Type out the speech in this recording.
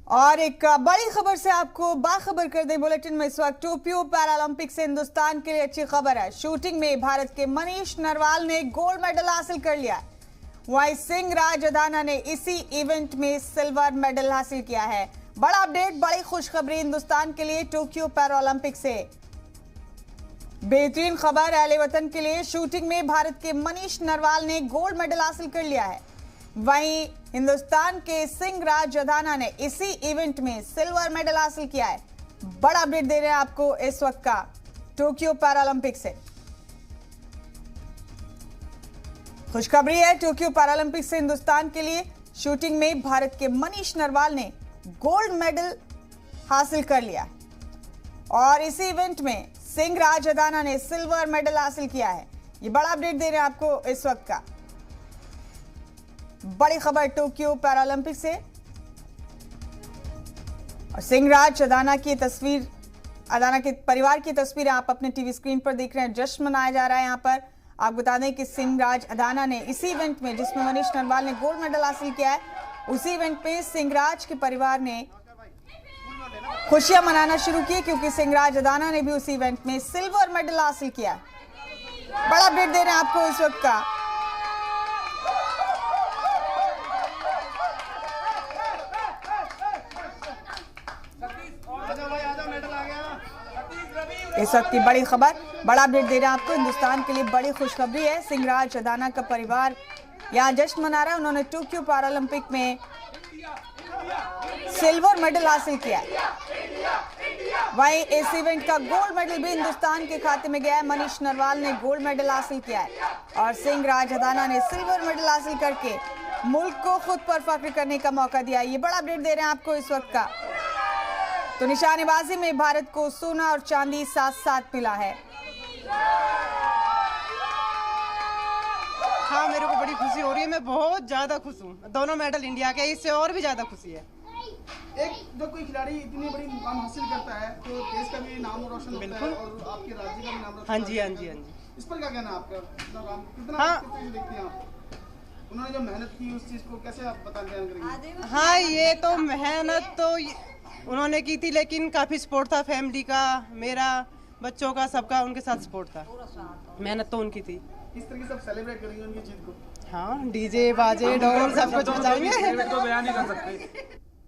और एक बड़ी खबर से आपको बाखबर कर दें बुलेटिन में। इस वक्त टोक्यो पैरालंपिक से हिंदुस्तान के लिए अच्छी खबर है। शूटिंग में भारत के मनीष नरवाल ने गोल्ड मेडल हासिल कर लिया। वहीं सिंहराज अदाना ने इसी इवेंट में सिल्वर मेडल हासिल किया है। बड़ा अपडेट, बड़ी खुशखबरी हिंदुस्तान के लिए टोक्यो पैरालंपिक से। बेहतरीन खबर अहले वतन के लिए। शूटिंग में भारत के मनीष नरवाल ने गोल्ड मेडल हासिल कर लिया है। वहीं हिंदुस्तान के सिंहराज अदाना ने इसी इवेंट में सिल्वर मेडल हासिल किया है। बड़ा अपडेट दे रहे हैं आपको इस वक्त का टोक्यो पैरालंपिक से। खुशखबरी है टोक्यो पैरालंपिक से हिंदुस्तान के लिए। शूटिंग में भारत के मनीष नरवाल ने गोल्ड मेडल हासिल कर लिया और इसी इवेंट में सिंहराज अदाना ने सिल्वर मेडल हासिल किया है। ये बड़ा अपडेट दे रहे हैं आपको इस वक्त का। बड़ी खबर टोक्यो पैरालंपिक से। और सिंहराज अदाना की तस्वीर, अदाना के परिवार की तस्वीर आप अपने टीवी स्क्रीन पर देख रहे हैं। जश्न मनाया जा रहा है यहाँ पर। आप बता दें कि सिंहराज अदाना ने इसी इवेंट में जिसमें मनीष नरवाल ने गोल्ड मेडल हासिल किया है, उसी इवेंट में सिंहराज के परिवार ने खुशियां मनाना शुरू की क्योंकि सिंहराज अदाना ने भी उसी इवेंट में सिल्वर मेडल हासिल किया। बड़ा अपडेट दे रहे हैं आपको इस वक्त का। इस वक्त की बड़ी खबर, बड़ा अपडेट दे रहे हैं आपको। हिंदुस्तान के लिए बड़ी खुशखबरी है। सिंहराज अदाना का परिवार यहाँ जश्न मना रहा है। उन्होंने टोक्यो पैरालंपिक में सिल्वर मेडल हासिल किया है। वहीं इस इवेंट का गोल्ड मेडल भी हिंदुस्तान के खाते में गया है। मनीष नरवाल ने गोल्ड मेडल हासिल किया है और सिंहराज अदाना ने सिल्वर मेडल हासिल करके मुल्क को खुद पर फख्र करने का मौका दिया। ये बड़ा अपडेट दे रहे हैं आपको इस वक्त का। तो निशानेबाजी में भारत को सोना और चांदी साथ साथ मिला है। हाँ, मेरे को बड़ी खुशी हो रही है। मैं बहुत ज्यादा खुश हूँ। दोनों मेडल इंडिया के, इससे और भी ज्यादा खुशी है। एक जब कोई खिलाड़ी इतनी बड़ी मुकाम हासिल करता है तो देश का भी नाम रोशन होता है और आपके राज्य का भी नाम रोशन। हाँ जी, हाँ जी, हाँ जी। इस पर क्या कहना है आपका? कितना हाँ, देखते हैं आप? उन्होंने जो मेहनत की उस चीज को कैसे आप बयान करेंगे? हाँ, ये तो मेहनत तो उन्होंने की थी, लेकिन काफी सपोर्ट था फैमिली का, मेरा, बच्चों का, सबका उनके साथ सपोर्ट था। मेहनत तो उनकी थी। किस तरीके से सब सेलिब्रेट करेंगे उनकी जीत को? हाँ, डीजे बाजे ढोल सब कुछ बजाएंगे। तो बयान नहीं कर सकते।